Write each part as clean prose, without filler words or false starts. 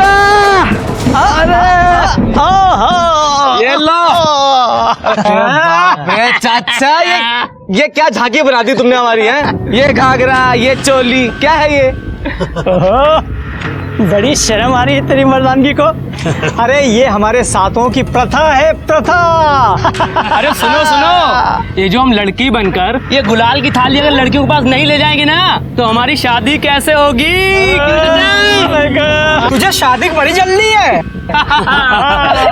चाचा। अरे ये लो। अरे चाचा, ये क्या झांकी बना दी तुमने हमारी है? ये घाघरा, ये चोली, क्या है ये? बड़ी शर्म आ रही है तेरी मर्दानगी को। अरे ये हमारे सातों की प्रथा है, प्रथा। अरे सुनो सुनो, ये जो हम लड़की बनकर ये गुलाल की थाली अगर लड़कियों के पास नहीं ले जाएंगे ना तो हमारी शादी कैसे होगी? तुझे शादी की बड़ी जल्दी है।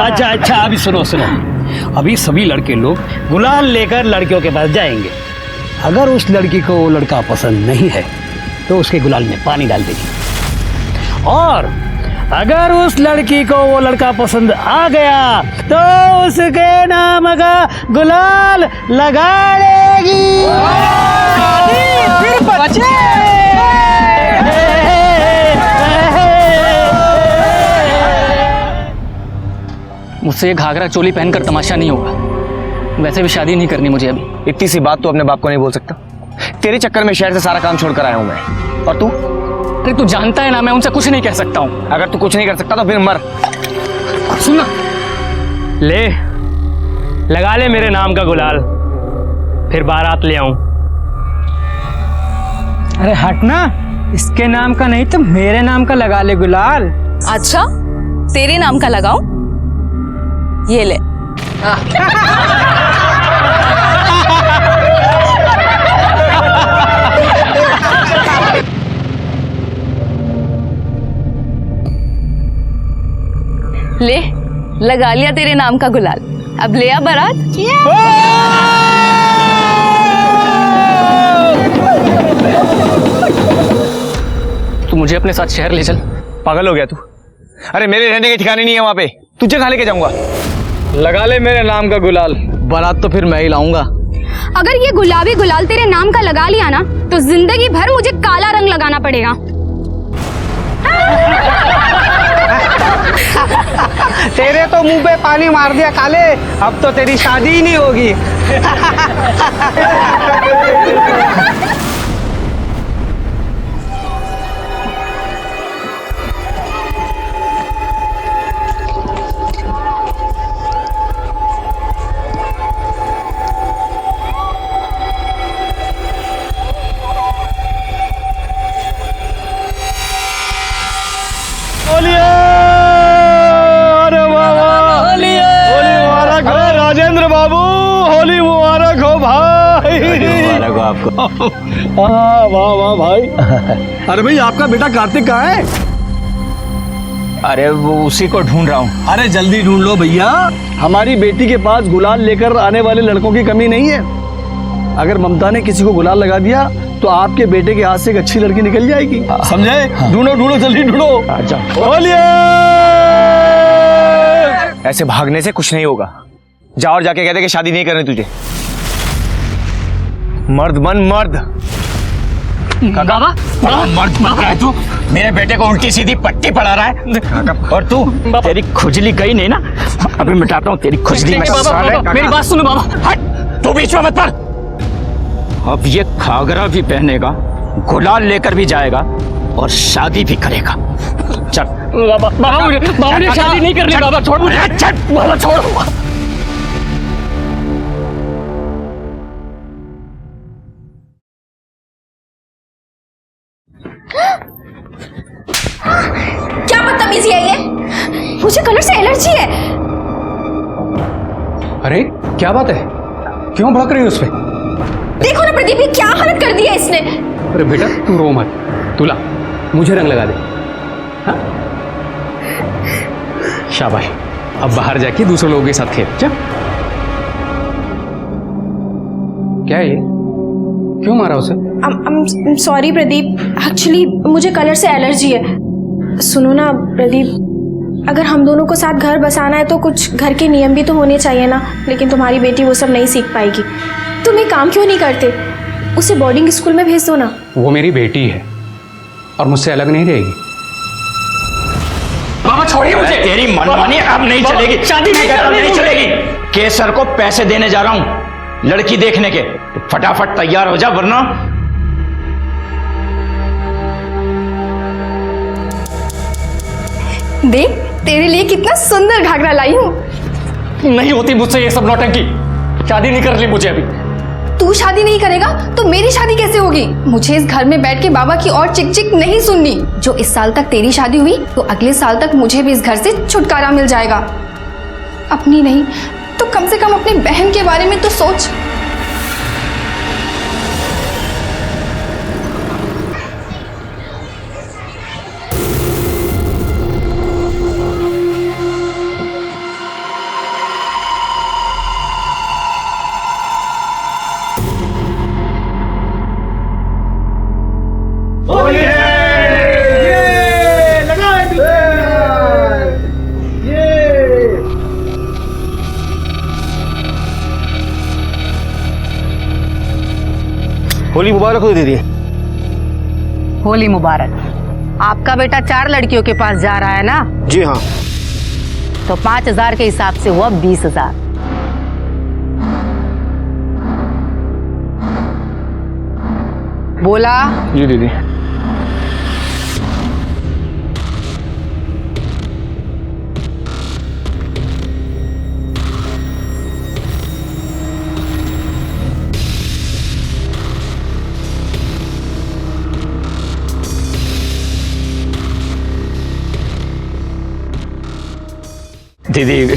अच्छा अच्छा, अभी सुनो सुनो, अभी सभी लड़के लोग गुलाल लेकर लड़कियों के पास जाएंगे। अगर उस लड़की को वो लड़का पसंद नहीं है तो उसके गुलाल में पानी डाल देगी, और अगर उस लड़की को वो लड़का पसंद आ गया तो उसके नाम का गुलाल लगा लेगी। फिर बच्चे। मुझसे ये घाघरा चोली पहनकर तमाशा नहीं होगा। वैसे भी शादी नहीं करनी मुझे अभी। इतनी सी बात तो अपने बाप को नहीं बोल सकता? तेरे चक्कर में शहर से सारा काम छोड़कर आया हूं मैं, और तू? अरे तू जानता है ना, मैं उनसे कुछ नहीं कह सकता हूँ। अगर तू कुछ नहीं कर सकता तो फिर मर। सुनना, ले लगा ले मेरे नाम का गुलाल, फिर बारात ले आऊं। अरे हटना, इसके नाम का नहीं तो मेरे नाम का लगा ले गुलाल। अच्छा, तेरे नाम का लगाऊं? ये ले। ले, लगा लिया तेरे नाम का गुलाल। अब ले आ बारात। तू मुझे अपने साथ शहर ले चल। पागल हो गया तू? अरे मेरे रहने के ठिकाने नहीं है वहां पे, तुझे कहाँ लेके जाऊंगा? लगा ले मेरे नाम का गुलाल, बारात तो फिर मैं ही लाऊंगा। अगर ये गुलाबी गुलाल तेरे नाम का लगा लिया ना तो जिंदगी भर मुझे काला रंग लगाना पड़ेगा। तेरे तो मुंह पे पानी मार दिया काले, अब तो तेरी शादी ही नहीं होगी। राजेंद्र बाबू, होली मुबारक हो भाई। मुबारक हो आपको। वाह वाह भाई। अरे भाई, आपका बेटा कार्तिक कहाँ है? अरे वो उसी को ढूंढ रहा हूँ। अरे जल्दी ढूंढ लो भैया, हमारी बेटी के पास गुलाल लेकर आने वाले लड़कों की कमी नहीं है। अगर ममता ने किसी को गुलाल लगा दिया तो आपके बेटे के हाथ से एक अच्छी लड़की निकल जाएगी, समझे? ढूंढो ढूंढो, जल्दी ढूंढो। ऐसे भागने से कुछ नहीं होगा। जा और जाके कहते कि शादी नहीं करनी तुझे। मर्द बन मर्द। मर्द मत रहा है तू, मेरे बेटे को उल्टी सीधी पट्टी पड़ा रहा है। और तू, तेरी खुजली गई नहीं ना? अभी मिटाता हूँ तेरी खुजली। मेरी बात सुनो बाबा। हट, तू बीच में मत पड़। अब ये घाघरा भी पहनेगा, गुलाल लेकर भी जाएगा और शादी भी करेगा। चल बाबा मुझे शादी नहीं करनी। बाबा छोड़ मुझे। बाबा छोड़। क्या बदतमीजी है ये? मुझे कलर से एलर्जी है। अरे क्या बात है, क्यों भड़क रही है उस पे? देखो ना प्रदीप, ये क्या हालत कर दी है इसने। अरे बेटा तू रो मत, तू ला मुझे रंग लगा दे। हाँ? शाबाश, अब बाहर जाके दूसरे लोगों के साथ खेल। क्या है ये, क्यों मारा उसे? सॉरी प्रदीप, एक्चुअली मुझे कलर से एलर्जी है। सुनो ना प्रदीप, अगर हम दोनों को साथ घर बसाना है तो कुछ घर के नियम भी तो होने चाहिए ना। लेकिन तुम्हारी बेटी वो सब नहीं सीख पाएगी। तुम एक काम क्यों नहीं करते, उसे बोर्डिंग स्कूल में भेज दो ना। वो मेरी बेटी है और मुझसे अलग नहीं रहेगी। बाबा छोड़िए मुझे। तेरी मनमानी अब नहीं चलेगी, शादी नहीं चलेगी। केसर को पैसे देने जा रहा हूँ लड़की देखने के, तो फटाफट तैयार हो जा, वरना देख तेरे लिए कितना सुंदर घाघरा लाई हूँ। नहीं होती मुझसे ये सब नौटंकी। शादी नहीं करनी मुझे अभी। तू शादी नहीं करेगा तो मेरी शादी कैसे होगी? मुझे इस घर में बैठ के बाबा की और चिक चिक नहीं सुननी। जो इस साल तक तेरी शादी हुई तो अगले साल तक मुझे भी इस घर से छुटकारा मिल जाएगा। अपनी नहीं तो कम से कम अपनी बहन के बारे में तो सोच। होली मुबारक हो दीदी। होली मुबारक। आपका बेटा 4 लड़कियों के पास जा रहा है ना? जी हाँ। तो 5,000 के हिसाब से हुआ 20,000। बोला? जी दीदी। दीदी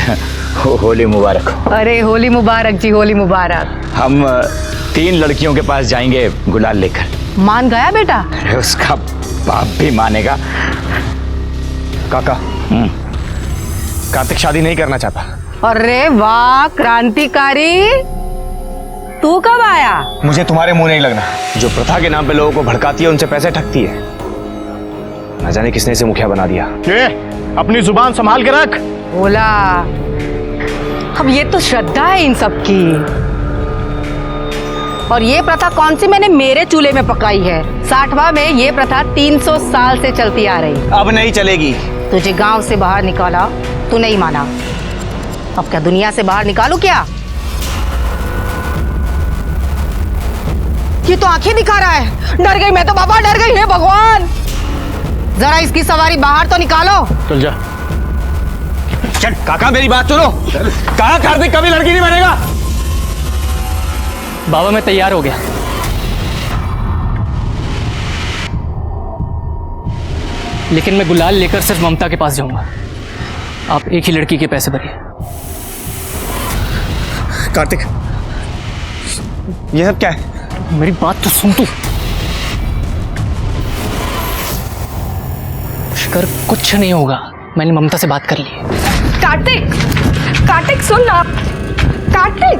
होली मुबारक हो। अरे होली मुबारक जी, होली मुबारक। हम 3 लड़कियों के पास जाएंगे गुलाल लेकर। मान गया बेटा? अरे उसका बाप भी मानेगा। काका, कार्तिक शादी नहीं करना चाहता। अरे वाह क्रांतिकारी, तू कब आया? मुझे तुम्हारे मुंह नहीं लगना। जो प्रथा के नाम पे लोगों को भड़काती है, उनसे पैसे ठगती है। न जाने किसने इसे मुखिया बना दिया। अपनी जुबान संभाल के रख। बोला। अब ये तो श्रद्धा है इन सब की। और ये प्रथा कौन सी मैंने मेरे चूल्हे में पकाई है? 60वां में ये प्रथा 300 साल से चलती आ रही। अब नहीं चलेगी। तुझे गांव से बाहर निकाला, तू नहीं माना। अब क्या दुनिया से बाहर निकालू क्या? ये तो आंखें दिखा रहा है। डर गई मैं तो बाबा, डर गई। हे भगवान, जरा इसकी सवारी बाहर तो निकालो। चल जा। चल काका, मेरी बात सुनो। कहा कार्तिक कभी लड़की नहीं बनेगा। बाबा मैं तैयार हो गया। लेकिन मैं गुलाल लेकर सिर्फ ममता के पास जाऊंगा। आप एक ही लड़की के पैसे भरिए। कार्तिक, यह सब क्या है? मेरी बात तो सुन तू। कर कुछ नहीं होगा, मैंने ममता से बात कर ली है। कार्तिक, कार्तिक सुन ना। कार्तिक,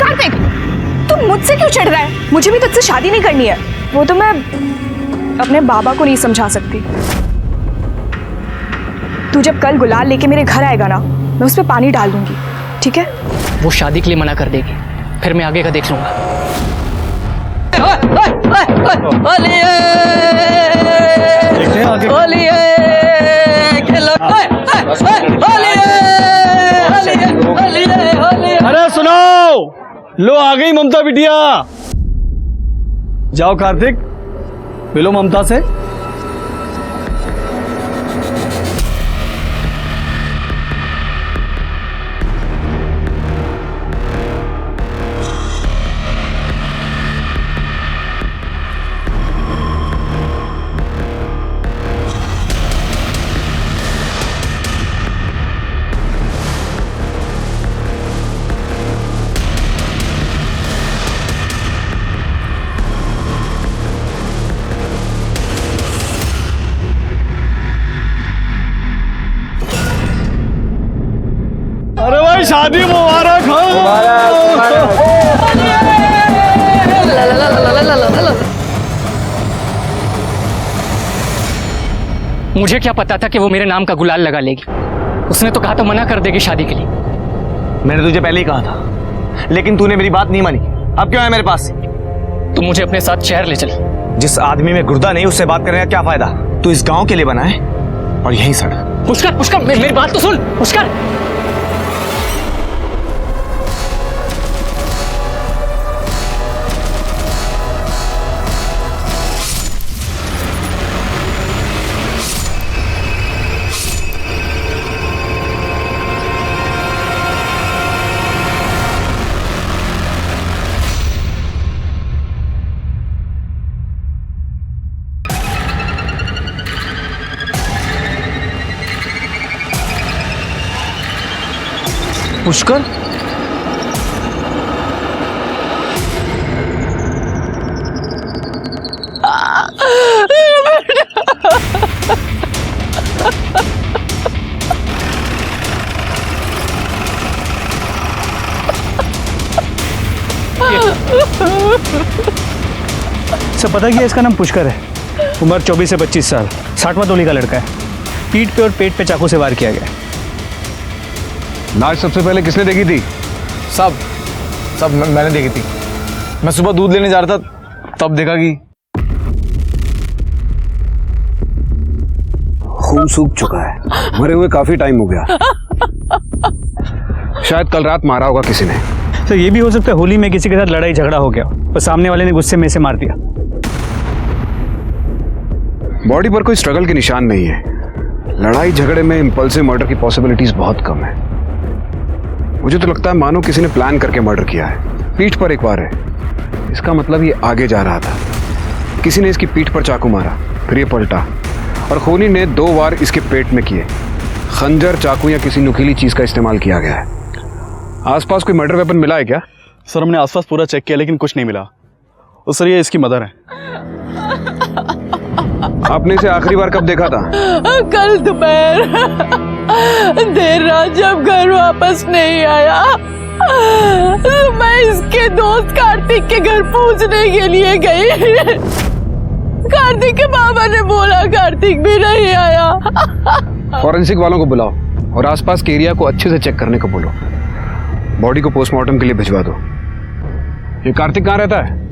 कार्तिक तू मुझसे क्यों चिढ़ रहा है? मुझे भी तुझसे शादी नहीं करनी है। वो तो मैं अपने बाबा को नहीं समझा सकती। तू जब कल गुलाल लेके मेरे घर आएगा ना, मैं उस पर पानी डाल दूंगी, ठीक है? वो शादी के लिए मना कर देगी, फिर मैं आगे का देख लूंगा। अरे सुनो, लो आ गई ममता बिटिया। जाओ कार्तिक, मिलो ममता से। अरे भाई शादी मुबारक हो। मुझे क्या पता था कि वो मेरे नाम का गुलाल लगा लेगी। उसने तो कहा था मना कर देगी शादी के लिए। मैंने तुझे पहले ही कहा था, लेकिन तूने मेरी बात नहीं मानी। अब क्यों है मेरे पास? तू मुझे अपने साथ शहर ले चल। जिस आदमी में गुर्दा नहीं, उससे बात करने का क्या फायदा? तू इस गांव के लिए बना है और यहीं सड़। पुष्कर, पुष्कर मेरी बात तो सुन। पुष्कर, पुष्कर? सब पता किया, इसका नाम पुष्कर है। उम्र 24 से 25 साल, 60वां तोली का लड़का है। पीठ पे और पेट पे चाकू से वार किया गया। नाच सबसे पहले किसने देखी थी? सब मैंने देखी थी। मैं सुबह दूध लेने जा रहा था, तब देखा कि खून सूख चुका है, मरे हुए काफी टाइम हो गया। शायद कल रात मारा होगा किसी ने। तो ये भी हो सकता है होली में किसी के साथ लड़ाई झगड़ा हो गया और सामने वाले ने गुस्से में इसे मार दिया। बॉडी पर कोई स्ट्रगल के निशान नहीं है। लड़ाई झगड़े में इंपल्सिव मर्डर की पॉसिबिलिटीज बहुत कम है। मुझे तो लगता है मानो किसी ने प्लान करके मर्डर किया है। पीठ पर एक बार है, इसका मतलब ये आगे जा रहा था। किसी ने इसकी पीठ पर चाकू मारा, फिर ये पलटा और खूनी ने 2 वार इसके पेट में किए। खंजर, चाकू या किसी नुकीली चीज का इस्तेमाल किया गया है। आसपास कोई मर्डर वेपन मिला है क्या? सर हमने आसपास पूरा चेक किया लेकिन कुछ नहीं मिला। तो सर ये इसकी मदर है। आपने इसे आखिरी बार कब देखा था? कल दोपहर देर रात जब घर वापस नहीं आया तो मैं इसके दोस्त कार्तिक के घर पूछने के लिए गई। कार्तिक के बाबा ने बोला कार्तिक भी नहीं आया। फॉरेंसिक वालों को बुलाओ और आसपास के एरिया को अच्छे से चेक करने को बोलो। बॉडी को पोस्टमार्टम के लिए भिजवा दो। ये कार्तिक कहाँ रहता है?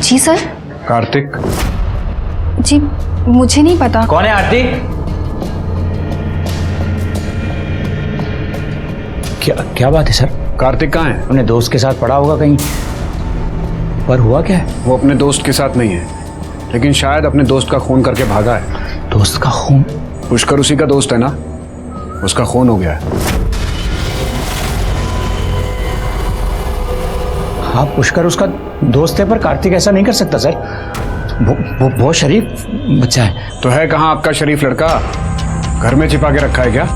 जी सर। कार्तिक? जी मुझे नहीं पता। कौन है आरती? क्या बात है सर? कार्तिक कहाँ है? अपने दोस्त के साथ पड़ा होगा कहीं। पर हुआ क्या है? वो अपने दोस्त के साथ नहीं है, लेकिन शायद अपने दोस्त का खून करके भागा है। दोस्त का खून? पुष्कर उसी का दोस्त है ना, उसका खून हो गया है। हाँ पुष्कर उसका दोस्त है, पर कार्तिक ऐसा नहीं कर सकता सर। वो बहुत शरीफ बच्चा है। तो है कहाँ आपका शरीफ लड़का? घर में छिपा के रखा है क्या?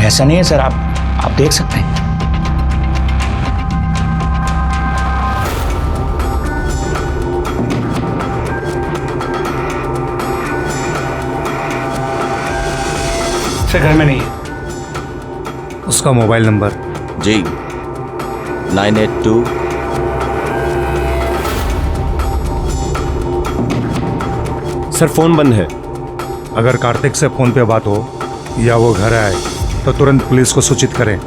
ऐसा नहीं है सर, आप देख सकते हैं। सर घर में नहीं है। उसका मोबाइल नंबर? जी 982 सर फोन बंद है। अगर कार्तिक से फोन पे बात हो या वो घर आए तो तुरंत पुलिस को सूचित करें।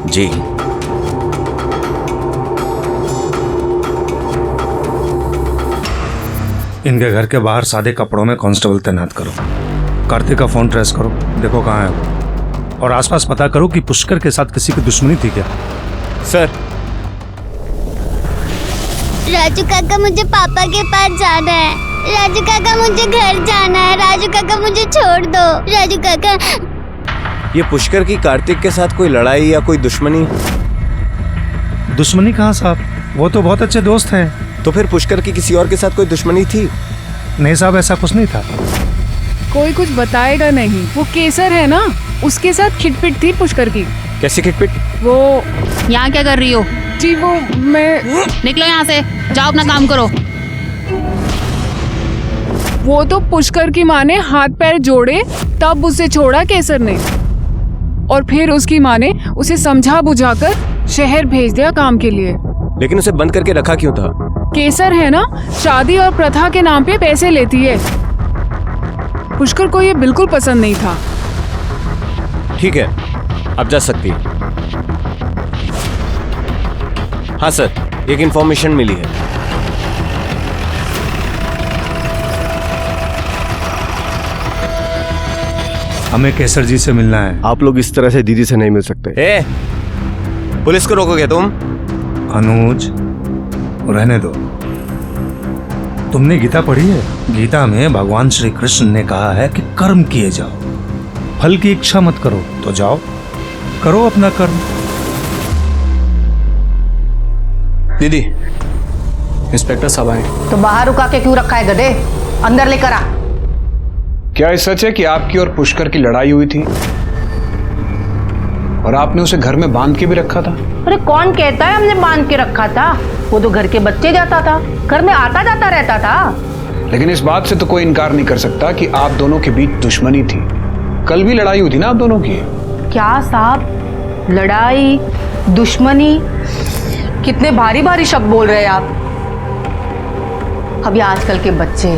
जी। इनके घर के बाहर सादे कपड़ों में कांस्टेबल तैनात करो। कार्तिक का फोन ट्रेस करो, देखो कहाँ है वो। और आसपास पता करो कि पुष्कर के साथ किसी की दुश्मनी थी क्या। सर। राजू काका मुझे पापा के पास जाना है। राजू काका मुझे घर जाना है। राजू काका मुझे छोड़ दो। राजू काका। ये पुष्कर की कार्तिक के साथ कोई लड़ाई या कोई दुश्मनी? दुश्मनी कहाँ साहब, वो तो बहुत अच्छे दोस्त हैं। तो फिर पुष्कर की किसी और के साथ कोई दुश्मनी थी? नहीं साहब, ऐसा कुछ नहीं था। कोई कुछ बताएगा नहीं। वो केसर है ना, उसके साथ खिटपिट थी पुष्कर की। कैसी खिटपिट? वो यहाँ क्या कर रही हो? जी वो मैं। निकलो यहाँ से, जाओ अपना काम करो। वो तो पुष्कर की माँ ने हाथ पैर जोड़े तब उसे छोड़ा केसर ने, और फिर उसकी माँ ने उसे समझा बुझाकर शहर भेज दिया काम के लिए। लेकिन उसे बंद करके रखा क्यों था? केसर है ना, शादी और प्रथा के नाम पे पैसे लेती है। पुष्कर को ये बिल्कुल पसंद नहीं था। ठीक है, अब जा सकती है। हाँ सर, एक इंफॉर्मेशन मिली है। हमें केसर जी से मिलना है। आप लोग इस तरह से दीदी से नहीं मिल सकते। पुलिस को रोकोगे तुम? अनुज रहने दो, तुमने गीता पढ़ी है? गीता में भगवान श्री कृष्ण ने कहा है कि कर्म किए जाओ, फल की इच्छा मत करो। तो जाओ करो अपना कर्म। दीदी, इंस्पेक्टर साहब आए। तो बाहर रुका के क्यों रखा है गधे? अंदर लेकर आ। क्या ये सच है कि आपकी और पुष्कर की लड़ाई हुई थी और आपने उसे घर में बांध के भी रखा था? अरे कौन कहता है हमने बांध के रखा था? वो तो घर के बच्चे जाता था, घर में आता जाता रहता था। लेकिन इस बात से तो कोई इनकार नहीं कर सकता कि आप दोनों के बीच दुश्मनी थी। कल भी लड़ाई हुई थी ना आप दोनों की? क्या साहब, लड़ाई, दुश्मनी, कितने भारी भारी शब्द बोल रहे हैं आप। अभी आजकल के बच्चे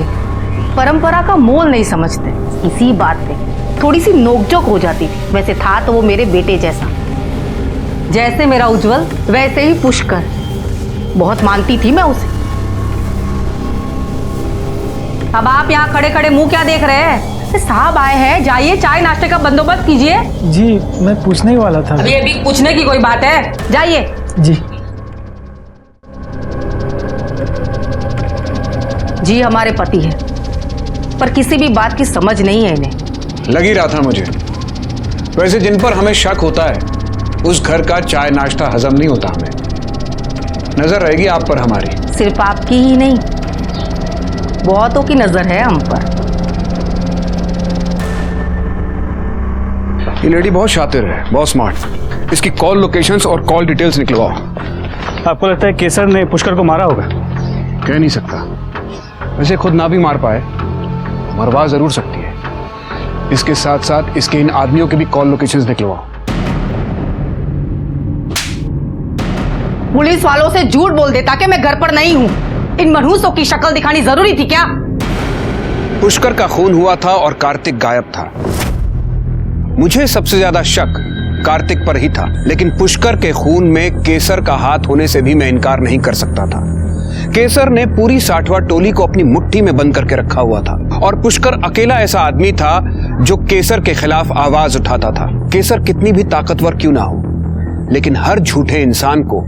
परंपरा का मोल नहीं समझते। इसी बात पे थोड़ी सी नोकझोंक हो जाती थी। वैसे था तो वो मेरे बेटे जैसा, जैसे मेरा उज्जवल वैसे ही पुष्कर। बहुत मानती थी मैं उसे। अब आप यहाँ खड़े खड़े मुंह क्या देख रहे हैं? साहब आए हैं, जाइए चाय नाश्ते का बंदोबस्त कीजिए। जी मैं पूछने ही वाला था। अभी अभी पूछने की कोई बात है? जाइए। जी हमारे पति है, पर किसी भी बात की समझ नहीं है इन्हें। लग ही रहा था मुझे। वैसे जिन पर हमें शक होता है उस घर का चाय नाश्ता हजम नहीं होता हमें। नजर रहेगी आप पर हमारी। सिर्फ आपकी ही नहीं, बहुतों की नजर है हम पर। ये लेडी बहुत शातिर है, बहुत स्मार्ट। इसकी कॉल लोकेशंस और कॉल डिटेल्स निकलवाओ। आपको लगता है केसर ने पुष्कर को मारा होगा? कह नहीं सकता। वैसे खुद ना भी मार पाए, मरवा जरूर सकती है। इसके साथ साथ इसके इन आदमियों के भी कॉल लोकेशंस निकलवाओ। पुलिस वालों से झूठ बोल देता कि मैं घर पर नहीं हूँ। इन मनहूसों की शक्ल दिखानी जरूरी थी क्या? पुष्कर का खून हुआ था और कार्तिक गायब था। मुझे सबसे ज्यादा शक कार्तिक पर ही था, लेकिन पुष्कर के खून में केसर का हाथ होने से भी मैं इनकार नहीं कर सकता था। केसर ने पूरी 60वां टोली को अपनी मुट्ठी में बंद करके रखा हुआ था और पुष्कर अकेला ऐसा आदमी था जो केसर के खिलाफ आवाज उठाता था। केसर कितनी भी ताकतवर क्यों ना हो, लेकिन हर झूठे इंसान को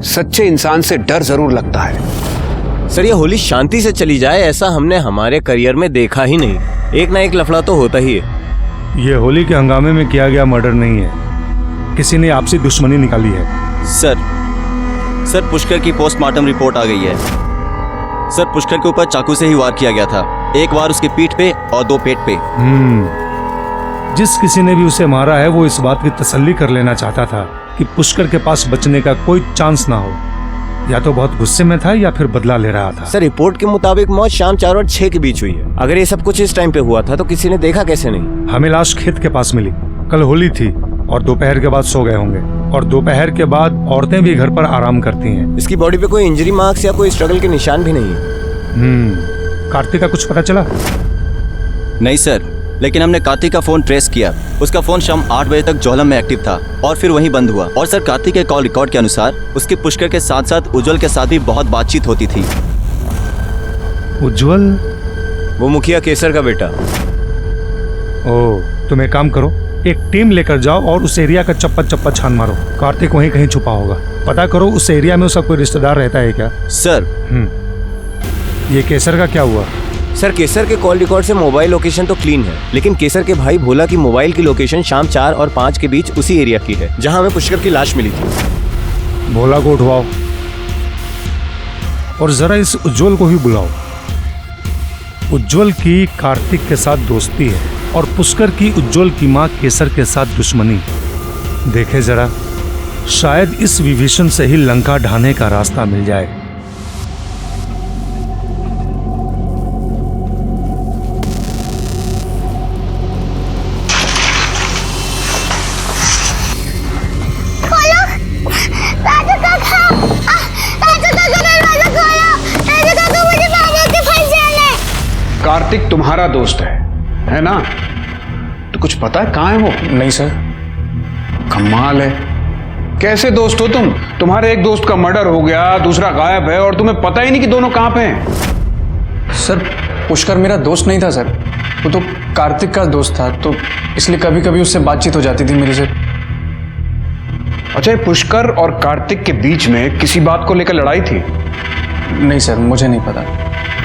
सच्चे इंसान से डर जरूर लगता है। सर, ये होली शांति से चली जाए ऐसा हमने हमारे करियर में देखा ही नहीं। एक ना एक लफड़ा तो होता ही है। ये होली के हंगामे में किया गया मर्डर नहीं है, किसी ने आपसी दुश्मनी निकाली है। सर पुष्कर की पोस्टमार्टम रिपोर्ट आ गई है। सर, पुष्कर के ऊपर चाकू से ही वार किया गया था। एक वार उसकी पीठ पे और 2 पेट पे। जिस किसी ने भी उसे मारा है वो इस बात की तसल्ली कर लेना चाहता था कि पुष्कर के पास बचने का कोई चांस ना हो। या तो बहुत गुस्से में था या फिर बदला ले रहा था। सर, रिपोर्ट के मुताबिक मौत शाम 4 और 6 के बीच हुई है। अगर ये सब कुछ इस टाइम पे हुआ था तो किसी ने देखा कैसे नहीं? हमें लाश खेत के पास मिली। कल होली थी और दोपहर के बाद सो गए होंगे, और दोपहर के बाद औरतें भी घर पर आराम करती हैं। इसकी बॉडी पे कोई इंजरी मार्क्स या कोई स्ट्रगल के निशान भी नहीं है। कार्तिक का कुछ पता चला? नहीं सर, लेकिन हमने कार्तिक का फोन ट्रेस किया। उसका फोन शाम 8 बजे तक जोहलम में एक्टिव था और फिर वहीं बंद हुआ। और सर, कार्तिक के कॉल रिकॉर्ड के अनुसार उसके पुष्कर के साथ साथ उज्जवल के साथ भी बहुत बातचीत होती थी। उज्जवल? वो मुखिया केसर का बेटा। ओह, तुम एक काम करो, एक टीम लेकर जाओ और उस एरिया का चप्पा छान मारो। कार्तिक वहीं कहीं छुपा होगा। पता करो उस एरिया में उसका कोई रिश्तेदार रहता है क्या? सर। ये केसर का क्या हुआ? सर, केसर के कॉल रिकॉर्ड से मोबाइल लोकेशन तो क्लीन है, लेकिन केसर के भाई भोला की मोबाइल की लोकेशन शाम 4 और 5 के बीच उसी एरिया की है जहां हमें पुष्कर की लाश मिली थी। भोला को उठवाओ और जरा इस उज्जवल को भी बुलाओ। उज्जवल की कार्तिक के साथ दोस्ती है और पुष्कर की उज्जवल की मां केसर के साथ दुश्मनी। देखे जरा, शायद इस विभीषण से ही लंका ढाने का रास्ता मिल जाए। कार्तिक तुम्हारा दोस्त है ना? तो कुछ पता है कहाँ है वो? नहीं सर। कमाल है, कैसे दोस्त हो तुम? तुम्हारे एक दोस्त का मर्डर हो गया, दूसरा गायब है और तुम्हें पता ही नहीं कि दोनों कहाँ पे हैं। सर, पुष्कर मेरा दोस्त नहीं था सर, वो तो कार्तिक का दोस्त था, तो इसलिए कभी कभी उससे बातचीत हो जाती थी मेरी से। अच्छा, पुष्कर और कार्तिक के बीच में किसी बात को लेकर लड़ाई थी? नहीं सर, मुझे नहीं पता।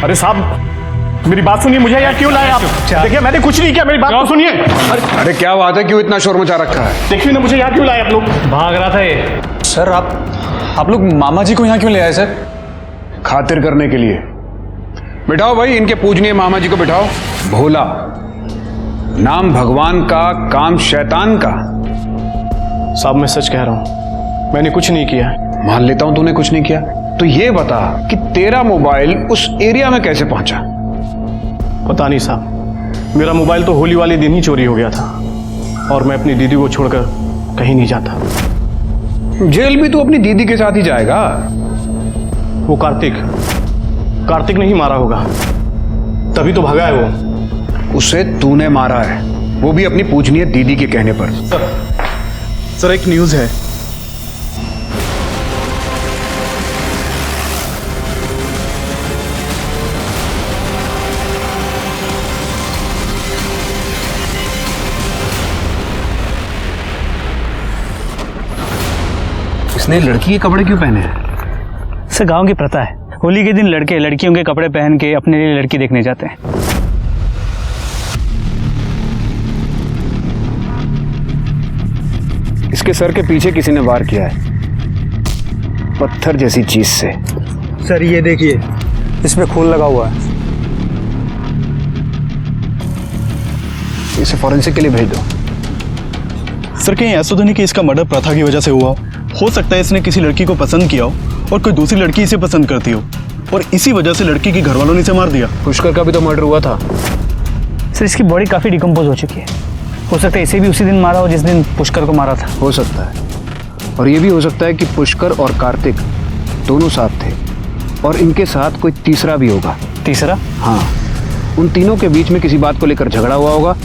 अरे साहब मेरी बात सुनिए, मुझे यहाँ क्यों लाए आप? देखिए मैंने कुछ नहीं किया, मेरी बात तो सुनिए। अरे क्या बात है, क्यों इतना शोर मचा रखा है? देखिए ना, मुझे यहाँ क्यों लाए आप लोग? भाग रहा था ये। सर आप लोग मामा जी को यहाँ क्यों ले आए सर? खातिर करने के लिए। बिठाओ भाई, इनके पूजनीय मामा जी को बिठाओ। भोला नाम भगवान का, काम शैतान का। साहब मैं सच कह रहा हूं, मैंने कुछ नहीं किया। मान लेता हूं तूने कुछ नहीं किया, तो ये बता कि तेरा मोबाइल उस एरिया में कैसे पहुंचा? पता नहीं साहब, मेरा मोबाइल तो होली वाले दिन ही चोरी हो गया था और मैं अपनी दीदी को छोड़कर कहीं नहीं जाता। जेल भी तू अपनी दीदी के साथ ही जाएगा। वो कार्तिक ने ही मारा होगा, तभी तो भागा है वो। उसे तूने मारा है, वो भी अपनी पूजनीय दीदी के कहने पर। सर एक न्यूज़ है। इसने लड़की के कपड़े क्यों पहने हैं? सर गांव की प्रथा है, होली के दिन लड़के लड़कियों के कपड़े पहन के अपने लिए लड़की देखने जाते हैं। इसके सर के पीछे किसी ने वार किया है, पत्थर जैसी चीज से। सर ये देखिए, इसमें खून लगा हुआ है। इसे फॉरेंसिक के लिए भेज दो। सर कहीं ऐसा तो नहीं कि इसका मर्डर प्रथा की वजह से हुआ हो सकता है इसने किसी लड़की को पसंद किया हो और कोई दूसरी लड़की इसे पसंद करती हो और इसी वजह से लड़की के घर वालों ने इसे मार दिया। पुष्कर का भी तो मर्डर हुआ था। सर इसकी बॉडी काफ़ी डिकम्पोज हो चुकी है, हो सकता है इसे भी उसी दिन मारा हो जिस दिन पुष्कर को मारा था। हो सकता है, और ये भी हो सकता है कि पुष्कर और कार्तिक दोनों साथ थे और इनके साथ कोई तीसरा भी होगा। तीसरा? हाँ, उन तीनों के बीच में किसी बात को लेकर झगड़ा हुआ होगा,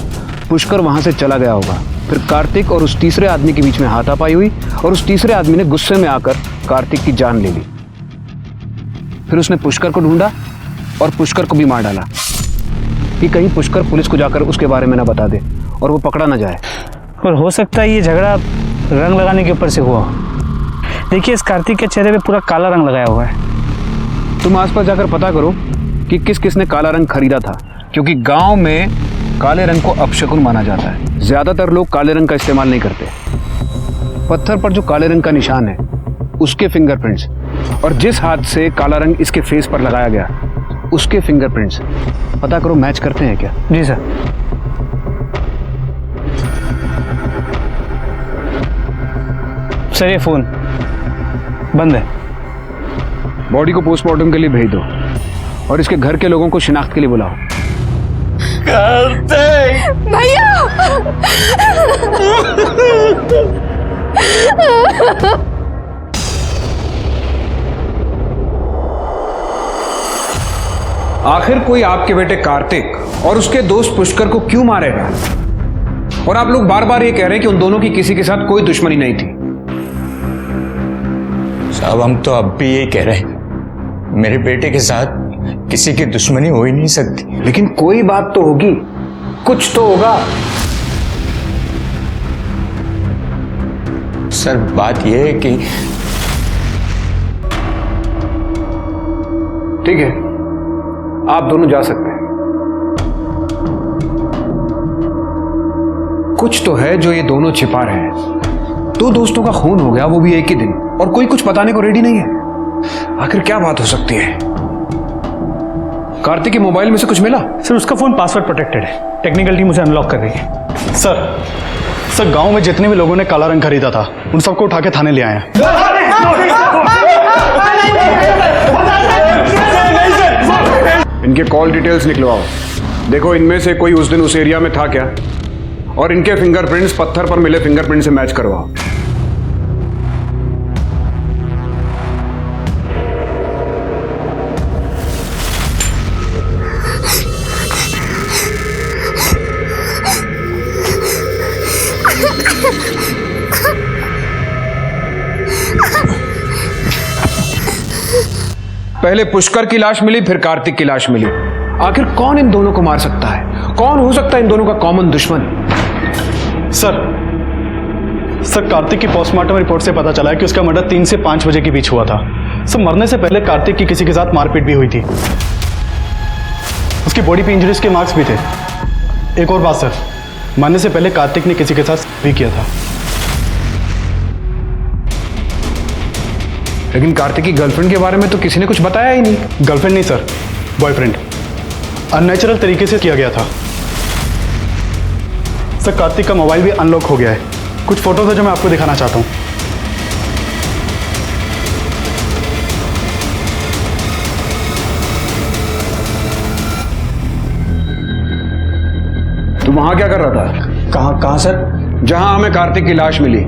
पुष्कर वहां से चला गया होगा, फिर कार्तिक और उस तीसरे आदमी के बीच में हाथापाई हुई और उस तीसरे आदमी ने गुस्से में आकर कार्तिक की जान ले ली। फिर उसने पुष्कर को ढूंढा और पुष्कर को भी मार डाला कि कहीं पुष्कर पुलिस को जाकर उसके बारे में ना बता दे और वो पकड़ा ना जाए। और हो सकता है ये झगड़ा रंग लगाने के ऊपर से हुआ। देखिए इस कार्तिक के चेहरे पे पूरा काला रंग लगाया हुआ है। तुम आसपास जाकर पता करो कि किस किसने काला रंग खरीदा था, क्योंकि गांव में काले रंग को अपशकुन माना जाता है। ज्यादातर लोग काले रंग का इस्तेमाल नहीं करते। पत्थर पर जो काले रंग का निशान है उसके फिंगरप्रिंट्स और जिस हाथ से काला रंग इसके फेस पर लगाया गया उसके फिंगरप्रिंट्स पता करो मैच करते हैं क्या? जी सर। सर ये फोन बंद है। बॉडी को पोस्टमार्टम के लिए भेज दो और इसके घर के लोगों को शिनाख्त के लिए बुलाओ। भैया आखिर कोई आपके बेटे कार्तिक और उसके दोस्त पुष्कर को क्यों मारेगा? और आप लोग बार बार ये कह रहे हैं कि उन दोनों की किसी के साथ कोई दुश्मनी नहीं थी। साहब हम तो अब भी यही कह रहे हैं, मेरे बेटे के साथ किसी की दुश्मनी हो ही नहीं सकती। लेकिन कोई बात तो होगी, कुछ तो होगा। सर बात यह है कि ठीक है, आप दोनों जा सकते हैं। कुछ तो है जो ये दोनों छिपा रहे हैं। दो दोस्तों का खून हो गया, वो भी एक ही दिन, और कोई कुछ बताने को रेडी नहीं है। आखिर क्या बात हो सकती है? कार्तिक के मोबाइल में से कुछ मिला? सर उसका फोन पासवर्ड प्रोटेक्टेड है, टेक्निकल टीम उसे अनलॉक कर रही है। सर गांव में जितने भी लोगों ने काला रंग खरीदा था उन सबको उठा के थाने ले आए हैं। इनके कॉल डिटेल्स निकलवाओ, देखो इनमें से कोई उस दिन उस एरिया में था क्या, और इनके फिंगरप्रिंट्स पत्थर पर मिले फिंगरप्रिंट से मैच करवाओ। पहले पुष्कर की लाश मिली, फिर कार्तिक की लाश मिली। आखिर कौन इन दोनों को मार सकता है? कौन हो सकता है इन दोनों का कॉमन दुश्मन? सर कार्तिक की पोस्टमार्टम रिपोर्ट से पता चला है कि उसका मर्डर 3 से 5 बजे के बीच हुआ था। सर मरने से पहले कार्तिक की किसी के साथ मारपीट भी हुई थी, उसकी बॉडी पे इंजरीज के मार्क्स भी थे। एक और बात सर, मरने से पहले कार्तिक ने किसी के साथ भी किया था। लेकिन कार्तिक की गर्लफ्रेंड के बारे में तो किसी ने कुछ बताया ही नहीं। गर्लफ्रेंड नहीं सर, बॉयफ्रेंड। अननेचुरल तरीके से किया गया था सर। कार्तिक का मोबाइल भी अनलॉक हो गया है। कुछ फोटोज है जो मैं आपको दिखाना चाहता हूँ। तू वहां क्या कर रहा था? कहाँ सर? जहां हमें कार्तिक की लाश मिली,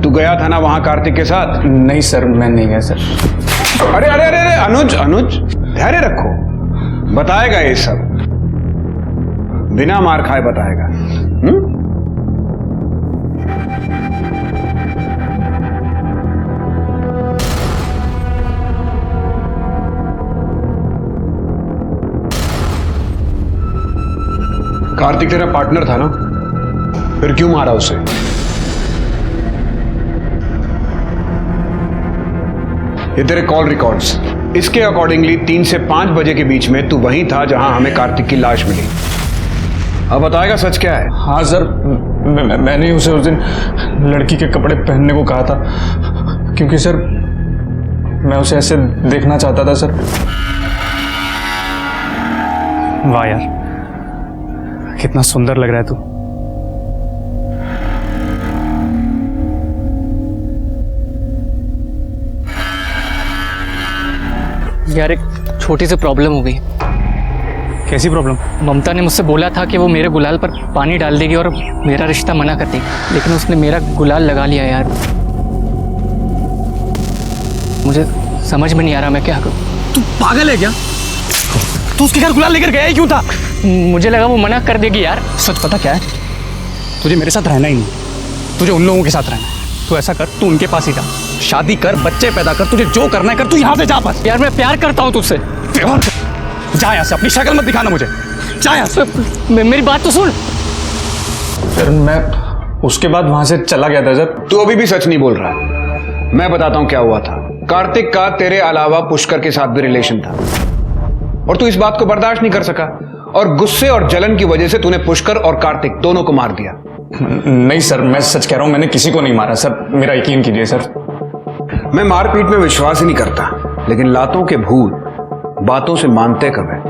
तू गया था ना वहां कार्तिक के साथ? नहीं सर, मैं नहीं गया सर। अरे अरे अरे अरे अनुज अनुज, धैर्य रखो, बताएगा ये सब, बिना मार खाए बताएगा। कार्तिक तेरा पार्टनर था ना, फिर क्यों मारा उसे? ये तेरे कॉल रिकॉर्ड्स, इसके अकॉर्डिंगली 3 से 5 बजे के बीच में तू वहीं था जहां हमें कार्तिक की लाश मिली। अब बताएगा सच क्या है? हाँ सर, मैंने उसे उस दिन लड़की के कपड़े पहनने को कहा था, क्योंकि सर मैं उसे ऐसे देखना चाहता था सर। वाह यार, कितना सुंदर लग रहा है तू। यार एक छोटी सी प्रॉब्लम हो गई। कैसी प्रॉब्लम? ममता ने मुझसे बोला था कि वो मेरे गुलाल पर पानी डाल देगी और मेरा रिश्ता मना कर देगी, लेकिन उसने मेरा गुलाल लगा लिया यार। मुझे समझ में नहीं आ रहा मैं क्या करूं। तू पागल है क्या? तू उसके घर गुलाल लेकर गया ही क्यों था? मुझे लगा वो मना कर देगी यार। सच पता क्या है? तुझे मेरे साथ रहना ही नहीं, तुझे उन लोगों के साथ रहना है। तू ऐसा कर, तू उनके पास ही जा, शादी कर, बच्चे पैदा कर, तुझे जो करना है कर, तू यहाँ से जा बस। यार मैं प्यार करता हूँ तुझसे। जा यहाँ से, अपनी शक्ल मत दिखाना मुझे, जा यहाँ से। मेरी बात तो सुन। सर मैं उसके बाद वहां से चला गया था सर। तू अभी भी सच नहीं बोल रहा। मैं बताता हूं क्या हुआ था। कार्तिक का तेरे अलावा पुष्कर के साथ भी रिलेशन था और तू इस बात को बर्दाश्त नहीं कर सका और गुस्से और जलन की वजह से तूने पुष्कर और कार्तिक दोनों को मार दिया। नहीं सर, मैं सच कह रहा हूं, मैंने किसी को नहीं मारा सर, मेरा यकीन कीजिए सर। मैं मारपीट में विश्वास ही नहीं करता, लेकिन लातों के भूत बातों से मानते कब है?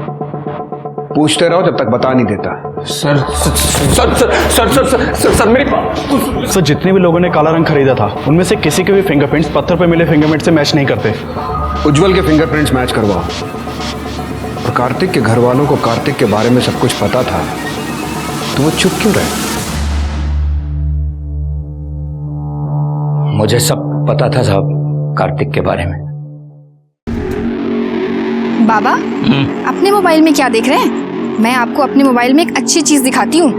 पूछते रहो जब तक बता नहीं देता। Sir sir sir sir sir sir sir sir, sir मेरी सर, जितने भी लोगों ने काला रंग खरीदा था उनमें से किसी के भी फिंगरप्रिंट्स पत्थर पे मिले फिंगरप्रिंट से मैच नहीं करते। उज्जवल के फिंगरप्रिंट्स मैच करवाओ। और कार्तिक के घर वालों को कार्तिक के बारे में सब कुछ पता था, तो वो चुप क्यों रहे? मुझे सब पता था साहब कार्तिक के बारे में। बाबा, अपने मोबाइल में क्या देख रहे हैं? मैं आपको अपने मोबाइल में एक अच्छी चीज दिखाती हूँ।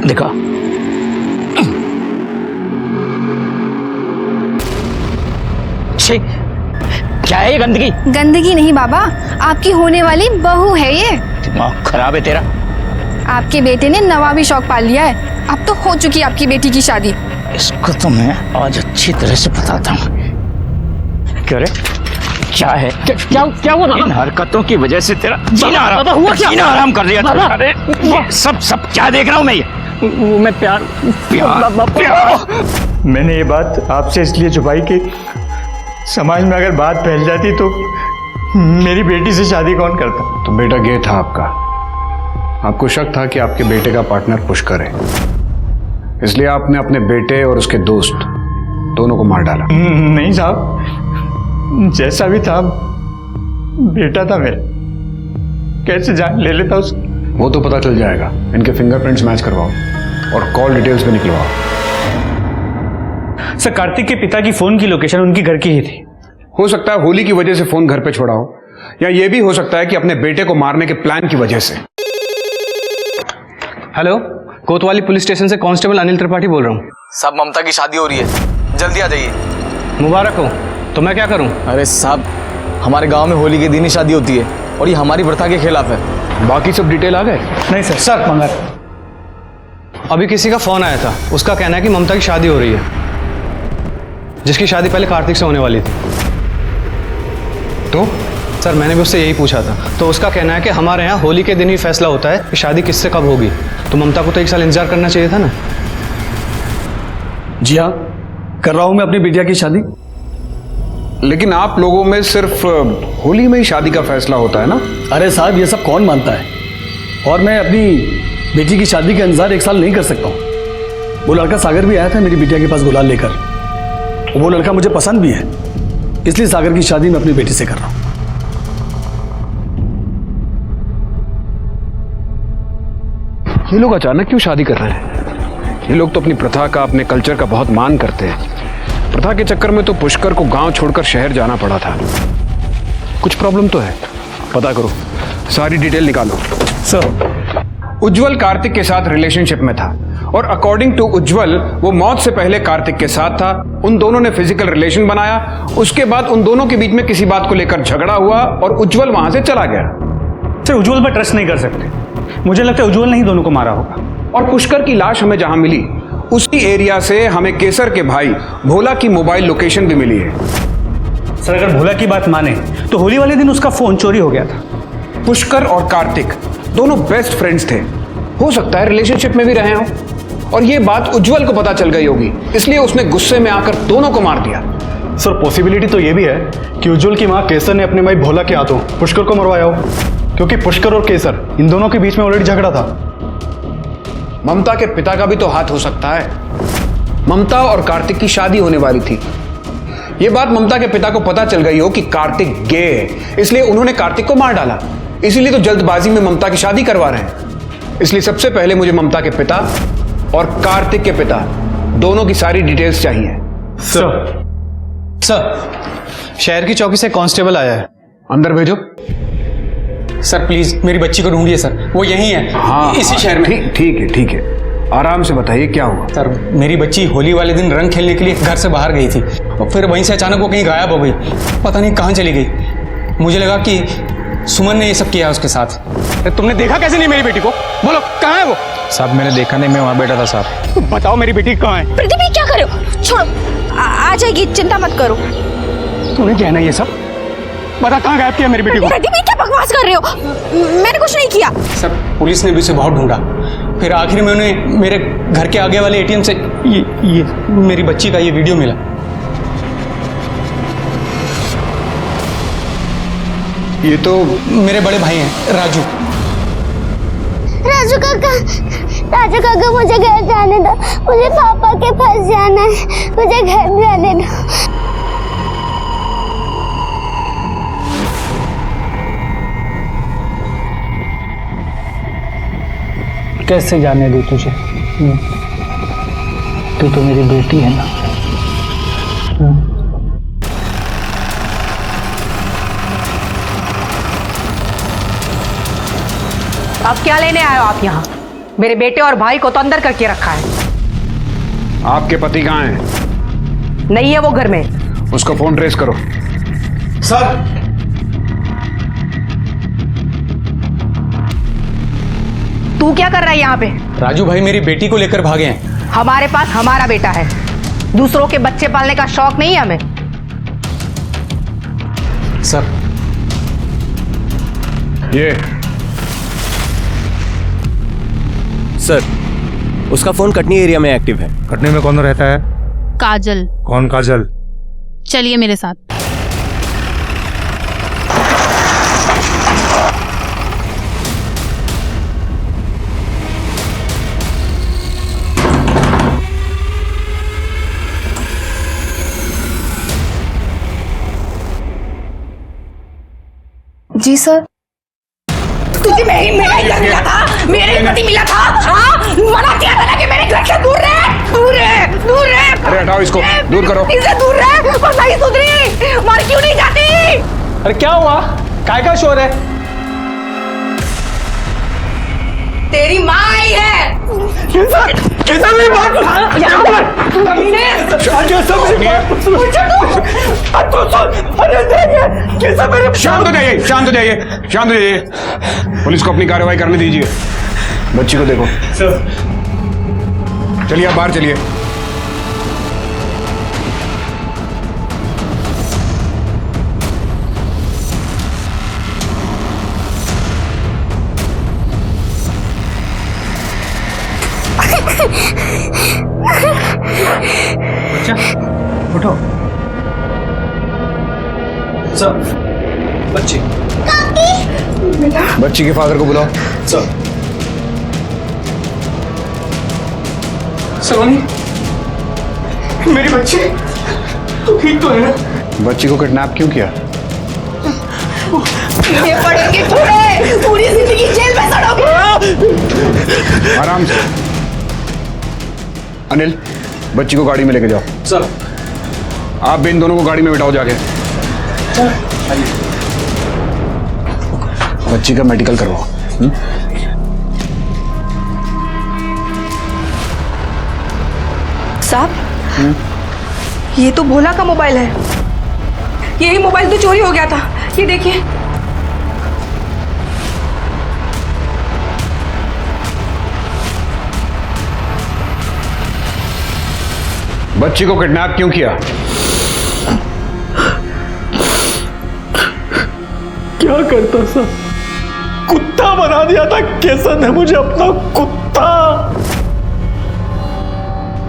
दिखा। क्या है ये गंदगी? गंदगी नहीं बाबा, आपकी होने वाली बहू है ये। दिमाग खराब है तेरा। आपके बेटे ने नवाबी शौक पाल लिया है। अब तो हो चुकी आपकी बेटी की शादी। इसको तो मैं आज अच्छी तरह से बताता हूँ। क्या रे? क्या है? क्या हुआ? इन हरकतों की वजह से तेरा जीना आराम कर दिया। अरे सब क्या देख रहा हूँ मैं? ये मैं प्यार। मैंने ये बात आपसे इसलिए छुपाई कि समाज में अगर बात फैल जाती तो मेरी बेटी से शादी कौन करता। तो बेटा गे था आपका। आपको शक था कि आपके बेटे का पार्टनर पुष्कर है, इसलिए आपने अपने बेटे और उसके दोस्त दोनों को मार डाला। नहीं साहब, जैसा भी था बेटा था मेरा, कैसे जान ले लेता उसको। वो तो पता चल जाएगा। इनके फिंगरप्रिंट्स मैच करवाओ और कॉल डिटेल्स भी निकलवाओ। सर, कार्तिक के पिता की फोन की लोकेशन उनकी घर की ही थी। हो सकता है होली की वजह से फोन घर पे छोड़ा हो, या ये भी हो सकता है कि अपने बेटे को मारने के प्लान की वजह से। हेलो, कोतवाली पुलिस स्टेशन से कांस्टेबल अनिल त्रिपाठी बोल रहा हूँ। साहब ममता की शादी हो रही है, जल्दी आ जाइए। मुबारक हो। तो मैं क्या करूँ? अरे साहब, हमारे गांव में होली के दिन ही शादी होती है और ये हमारी प्रथा के खिलाफ है। बाकी सब डिटेल आ गए? नहीं सर मंगर अभी किसी का फोन आया था, उसका कहना है कि ममता की शादी हो रही है, जिसकी शादी पहले कार्तिक से होने वाली थी। तो सर मैंने भी उससे यही पूछा था, तो उसका कहना है कि हमारे यहाँ होली के दिन ही फैसला होता है कि शादी किससे कब होगी। तो ममता को तो 1 साल इंतजार करना चाहिए था ना। जी हाँ, कर रहा हूं मैं अपनी बिटिया की शादी। लेकिन आप लोगों में सिर्फ होली में ही शादी का फैसला होता है ना? अरे साहब, ये सब कौन मानता है? और मैं अपनी बेटी की शादी के इंतजार 1 साल नहीं कर सकता हूँ। वो लड़का सागर भी आया था मेरी बिटिया के पास गुलाल लेकर। वो लड़का मुझे पसंद भी है, इसलिए सागर की शादी मैं अपनी बेटी से कर रहा हूँ। ये लोग अचानक क्यों शादी कर रहे हैं? ये लोग तो अपनी प्रथा का, अपने कल्चर का बहुत मान करते हैं। प्रथा के चक्कर में तो पुष्कर को गांव छोड़कर शहर जाना पड़ा था। कुछ प्रॉब्लम तो है, पता करो, सारी डिटेल निकालो। सर, उज्जवल कार्तिक के साथ रिलेशनशिप में था और अकॉर्डिंग टू उज्जवल वो मौत से पहले कार्तिक के साथ था। उन दोनों ने फिजिकल रिलेशन बनाया, उसके बाद उन दोनों के बीच में किसी बात को लेकर झगड़ा हुआ और उज्जवल वहां से चला गया। सर उज्जवल पर ट्रस्ट नहीं कर सकते, मुझे लगता है उज्जवल ने ही दोनों को मारा होगा। और पुष्कर की लाश हमें जहां मिली उसी एरिया से हमें केसर के भाई भोला की मोबाइल लोकेशन भी मिली है। सर अगर भोला की बात माने तो होली वाले दिन उसका फोन चोरी हो गया था। पुष्कर और कार्तिक दोनों बेस्ट फ्रेंड्स थे, हो सकता है रिलेशनशिप में भी रहे हों और ये बात उज्जवल को पता चल गई होगी, इसलिए उसने गुस्से में आकर दोनों को मार दिया। सर पॉसिबिलिटी तो ये भी है कि उज्जवल की मां केसर ने अपने भाई भोला के हाथों पुष्कर को मरवाया हो, क्योंकि पुष्कर और केसर इन दोनों के बीच में ऑलरेडी झगड़ा था। ममता के पिता का भी तो हाथ हो सकता है। ममता और कार्तिक की शादी होने वाली थी। यह बात ममता के पिता को पता चल गई हो कि कार्तिक गे है, इसलिए उन्होंने कार्तिक को मार डाला। इसीलिए तो जल्दबाजी में ममता की शादी करवा रहे हैं। इसलिए सबसे पहले मुझे ममता के पिता और कार्तिक के पिता दोनों की सारी डिटेल्स चाहिए। सर शहर की चौकी से कांस्टेबल आया है। अंदर भेजो। सर प्लीज मेरी बच्ची को ढूंढिए सर, वो यहीं है। हाँ, इसी शहर में। ठीक है, आराम से बताइए क्या हुआ। सर मेरी बच्ची होली वाले दिन रंग खेलने के लिए घर से बाहर गई थी और फिर वहीं से अचानक वो कहीं गायब हो गई, पता नहीं कहाँ चली गई। मुझे लगा कि सुमन ने ये सब किया उसके साथ। तुमने देखा कैसे नहीं मेरी बेटी को? बोलो कहाँ है वो? साहब मैंने देखा नहीं, मैं वहां बैठा था साहब। बताओ मेरी बेटी कहाँ है? प्रदीप ये क्या कर रहे हो? छोड़ो, आ जाएगी, चिंता मत करो। तूने क्या है ना ये सब? बता कहाँ गायब किया मेरी बेटी को? प्रदीप ये क्या बकवास कर रहे हो? मैंने कुछ नहीं किया। सर पुलिस ने भी उसे बहुत ढूंढा, फिर आखिर में उन्हें मेरे घर के आगे वाले एटीएम से ये मेरी बच्ची का ये वीडियो मिला। ये तो मेरे बड़े भाई हैं, राजू। राजू काका मुझे घर जाने दो, मुझे पापा के पास जाना है, मुझे घर जाने दो। कैसे जाने दे तुझे? तू तो मेरी बेटी है ना। अब क्या लेने आए हो आप यहाँ? मेरे बेटे और भाई को तो अंदर करके रखा है। आपके पति कहाँ हैं? नहीं है वो घर में। उसका फोन ट्रेस करो। सर तू क्या कर रहा है यहाँ पे? राजू भाई मेरी बेटी को लेकर भागे हैं। हमारे पास हमारा बेटा है, दूसरों के बच्चे पालने का शौक नहीं है हमें। सर ये सर उसका फोन कटनी एरिया में एक्टिव है। कटनी में कौन रहता है? काजल। कौन काजल? चलिए मेरे साथ। जी सर। तुझे मेरा घर मिला था, मेरे पति मिला था। हाँ, मना किया था ना कि मेरे घर से दूर रहे, दूर रहे, दूर रहे। अरे हटाओ इसको, दूर करो। इससे दूर रहे और नहीं सुधरी, मर क्यों नहीं जाती? अरे क्या हुआ? काय का शोर है? तेरी माँ आई है। शांत हो जाइए। पुलिस को अपनी कार्रवाई करने दीजिए। बच्ची को देखो। चलिए आप बाहर चलिए। बच्चा उठो। सर बच्ची बच्ची के फादर को बुलाओ। सर सलोनी, मेरी बच्ची तो ठीक तो है ना? बच्ची को किडनैप क्यों किया? ये पड़ेंगे थोड़े, पूरी जिंदगी जेल में सड़ोगे। आराम से। अनिल, बच्ची को गाड़ी में लेके जाओ। सर। आप भी इन दोनों को गाड़ी में बिठाओ जाके। बच्ची का मेडिकल करवाओ। साहब, ये तो भोला का मोबाइल है। यही मोबाइल तो चोरी हो गया था, ये देखिए। बच्ची को किडनैप क्यों किया? क्या करता सर, कुत्ता बना दिया था केसर ने मुझे, अपना कुत्ता।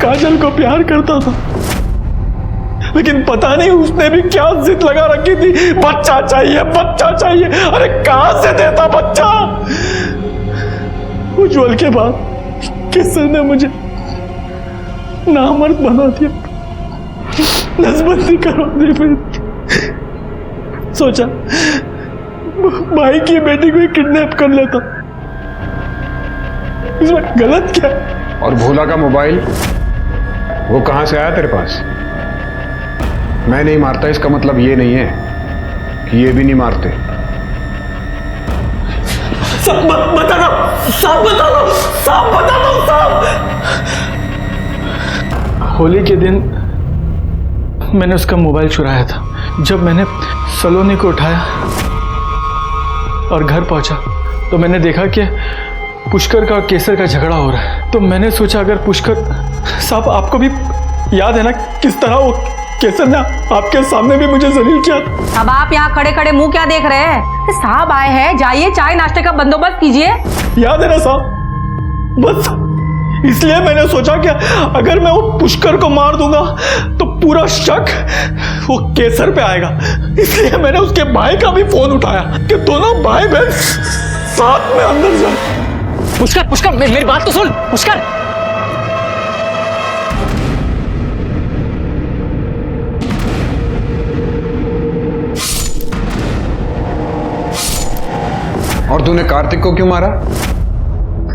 काजल को प्यार करता था, लेकिन पता नहीं उसने भी क्या जिद लगा रखी थी, बच्चा चाहिए बच्चा चाहिए। अरे कहां से देता बच्चा? उज्जवल के बाद केसर ने मुझे नामर्द बना दिया, नसबंदी करवा दी। फिर सोचा भाई की बेटी को किडनैप कर लेता, इसमें गलत क्या? और भोला का मोबाइल वो कहां से आया तेरे पास? मैं नहीं मारता इसका मतलब ये नहीं है कि ये भी नहीं मारते। साहब बता दो, साहब बता दो, साहब बता दो, साहब। होली के दिन मैंने उसका मोबाइल चुराया था। जब मैंने सलोनी को उठाया और घर पहुंचा तो मैंने देखा कि पुष्कर का और केसर का झगड़ा हो रहा है। तो मैंने सोचा अगर पुष्कर, साहब आपको भी याद है ना किस तरह वो केसर ने आपके सामने भी मुझे जलील किया। अब आप यहाँ खड़े खड़े मुंह क्या देख रहे हैं? साहब आए हैं, जाइए चाय नाश्ते का बंदोबस्त कीजिए। याद है ना साहब? बस इसलिए मैंने सोचा कि अगर मैं वो पुष्कर को मार दूंगा तो पूरा शक वो केसर पे आएगा। इसलिए मैंने उसके भाई का भी फोन उठाया कि दोनों भाई बहन साथ में अंदर जाए। पुष्कर, पुष्कर मेरी बात तो सुन। पुष्कर, और तूने कार्तिक को क्यों मारा?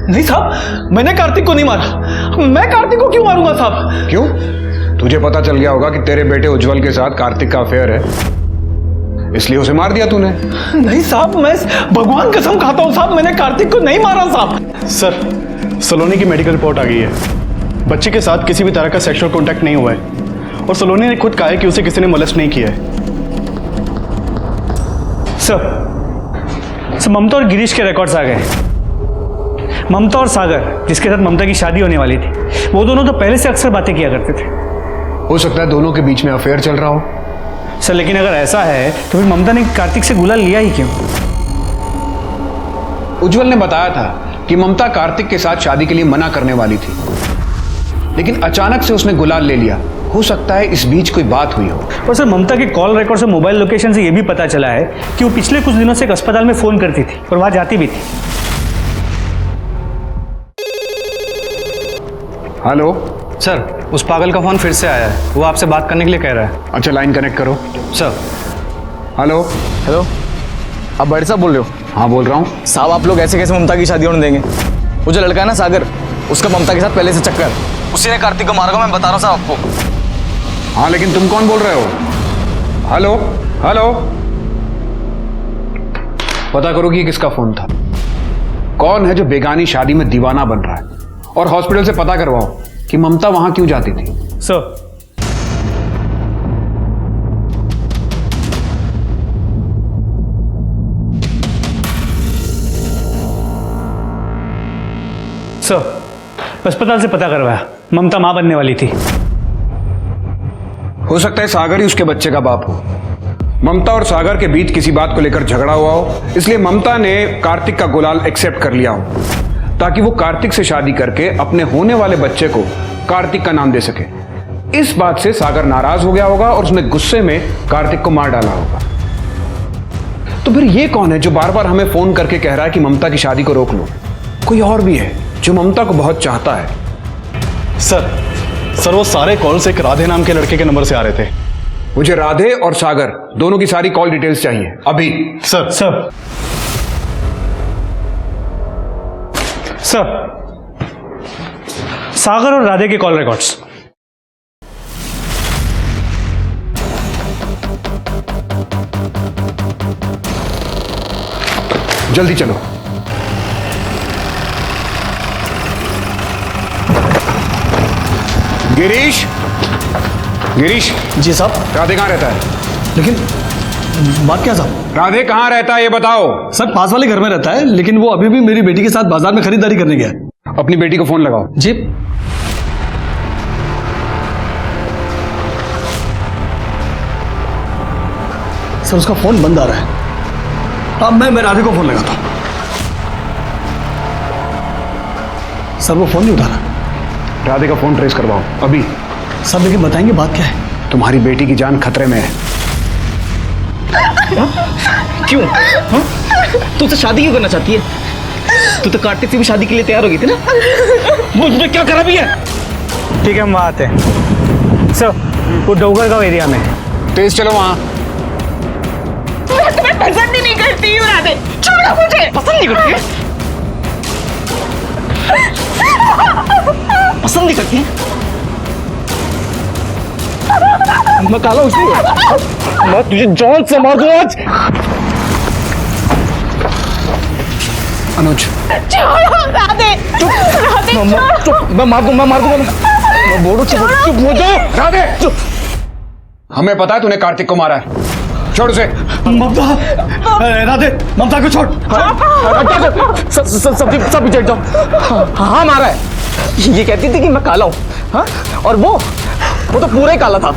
नहीं साहब, मैंने कार्तिक को नहीं मारा। मैं कार्तिक को क्यों मारूंगा साहब? क्यों? तुझे पता चल गया होगा कि तेरे बेटे उज्जवल के साथ कार्तिक का अफेयर है, इसलिए उसे मार दिया तूने। नहीं साहब, मैं भगवान कसम खाता हूं साहब, मैंने कार्तिक को नहीं मारा साहब। सर, सलोनी की मेडिकल रिपोर्ट आ गई है। बच्चे के साथ किसी भी तरह का सेक्सुअल कॉन्टैक्ट नहीं हुआ है और सलोनी ने खुद कहा है कि उसे किसी ने मोलेस्ट नहीं किया है। सर, ममता और गिरीश के रिकॉर्ड्स आ गए। ममता और सागर, जिसके साथ ममता की शादी होने वाली थी, वो दोनों तो पहले से अक्सर बातें किया करते थे। हो सकता है दोनों के बीच में अफेयर चल रहा हो। सर, लेकिन अगर ऐसा है तो फिर ममता ने कार्तिक से गुलाल लिया ही क्यों? उज्जवल ने बताया था कि ममता कार्तिक के साथ शादी के लिए मना करने वाली थी, लेकिन अचानक से उसने गुलाल ले लिया। हो सकता है इस बीच कोई बात हुई हो। और सर, ममता के कॉल रिकॉर्ड से मोबाइल लोकेशन से यह भी पता चला है कि वो पिछले कुछ दिनों से एक अस्पताल में फोन करती थी और वहां जाती भी थी। हेलो सर, उस पागल का फोन फिर से आया है, वो आपसे बात करने के लिए कह रहा है। अच्छा, लाइन कनेक्ट करो। सर। हेलो हेलो, आप बड़े साहब बोल रहे हो? हाँ बोल रहा हूँ। साहब, आप लोग ऐसे कैसे ममता की शादी होने देंगे? वो जो लड़का है ना सागर, उसका ममता के साथ पहले से चक्कर, उसी ने कार्तिक को मारा, मैं बता रहा हूँ साहब आपको। हाँ, लेकिन तुम कौन बोल रहे हो? हेलो हेलो, पता करो कि किसका फोन था। कौन है जो बेगानी शादी में दीवाना बन रहा है, और हॉस्पिटल से पता करवाओ कि ममता वहां क्यों जाती थी। सर, अस्पताल से पता करवाया, ममता मां बनने वाली थी। हो सकता है सागर ही उसके बच्चे का बाप हो। ममता और सागर के बीच किसी बात को लेकर झगड़ा हुआ हो, इसलिए ममता ने कार्तिक का गुलाल एक्सेप्ट कर लिया हो, ताकि वो कार्तिक से शादी करके अपने होने वाले बच्चे को कार्तिक का नाम दे सके। इस बात से सागर नाराज हो गया होगा और उसने गुस्से में कार्तिक को मार डाला होगा। तो फिर ये कौन है जो बार बार हमें फोन करके कह रहा है कि ममता की शादी को रोक लो? कोई और भी है जो ममता को बहुत चाहता है। सर वो सारे कॉल्स एक राधे नाम के लड़के के नंबर से आ रहे थे। मुझे राधे और सागर दोनों की सारी कॉल डिटेल्स चाहिए अभी। सर सागर और राधे के कॉल रिकॉर्ड्स। जल्दी चलो। गिरीश जी साहब। राधे कहाँ रहता है? लेकिन बात क्या साहब? राधे कहाँ रहता है ये बताओ। सर पास वाले घर में रहता है, लेकिन वो अभी भी मेरी बेटी के साथ बाजार में खरीदारी करने गया है। अपनी बेटी को फोन लगाओ। जी। सर उसका फोन बंद आ रहा है। अब मैं राधे को फोन लगाता हूं। सर वो फोन नहीं उठा रहा। राधे का फोन ट्रेस करवाओ अभी। सर लेकिन बताएंगे बात क्या है? तुम्हारी बेटी की जान खतरे में है। क्यों? तू तो शादी क्यों करना चाहती है? तू तो कार्तिक से भी शादी के लिए तैयार हो गई थी ना? मुझे क्या करा भी है? ठीक है हम वहाँ आते हैं। सर वो डोगरगांव एरिया में। तेज चलो वहाँ। मैं तुम्हें पसंद ही नहीं करती हूँ राधे, छोड़ो मुझे। पसंद नहीं करती है? पसंद नहीं करती है? मैं काला उसने मैं तुझे जान से मार दूं आज। अनुज छोड़ो राधे, राधे चुप। मैं मार दूंगा मैं बोलो चुप हो जाओ। राधे चुप। हमें पता है तूने कार्तिक को मारा है। छोड़ उसे। ममता, राधे ममता को छोड़। सब पीछे जाओ। हाँ मारा है। ये कहती थी कि मैं काला हूँ, हाँ? और वो तो पूरा ही काला था।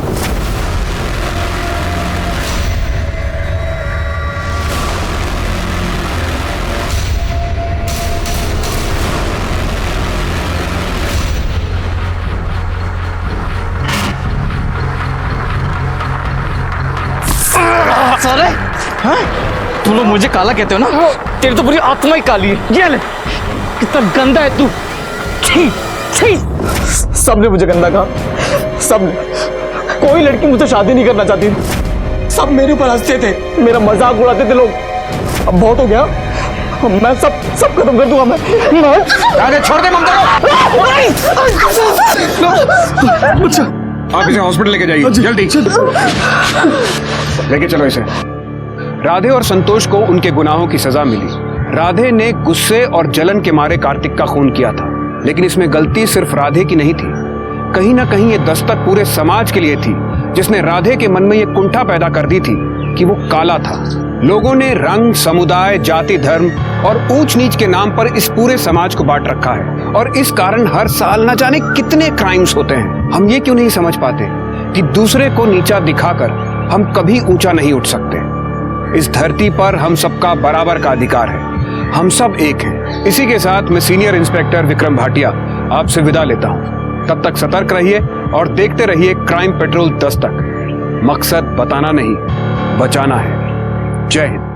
सारे हाँ? तुम लोग मुझे काला कहते हो ना? तेरी तो पूरी आत्मा ही काली है। ये ले कितना गंदा है तू। छी छी। सबने मुझे गंदा कहा, सबने। कोई लड़की मुझसे शादी नहीं करना चाहती थी। सब मेरे ऊपर हंसते थे, मेरा मजाक उड़ाते थे लोग। अब बहुत हो गया, मैं सब खत्म कर दूंगा मैं। राधे छोड़ दे ममता को। आप इसे हॉस्पिटल लेके जाइए जल्दी। लेके चलो इसे। राधे और संतोष को उनके गुनाहों की सजा मिली। राधे ने गुस्से और जलन के मारे कार्तिक का खून किया था, लेकिन इसमें गलती सिर्फ राधे की नहीं थी। कहीं ना कहीं ये दस्तक पूरे समाज के लिए थी, जिसने राधे के मन में ये कुंठा पैदा कर दी थी कि वो काला था। लोगों ने रंग, समुदाय, जाति, धर्म और ऊंच नीच के नाम पर इस पूरे समाज को बांट रखा है, और इस कारण हर साल न जाने कितने क्राइम्स होते हैं। हम ये क्यों नहीं समझ पाते कि दूसरे को नीचा दिखाकर हम कभी ऊंचा नहीं उठ सकते। इस धरती पर हम सबका बराबर का अधिकार है, हम सब एक हैं। इसी के साथ मैं सीनियर इंस्पेक्टर विक्रम भाटिया आपसे विदा लेता हूं। तब तक सतर्क रहिए और देखते रहिए क्राइम पेट्रोल दस्तक। मकसद बताना नहीं, बचाना है। जय हिंद।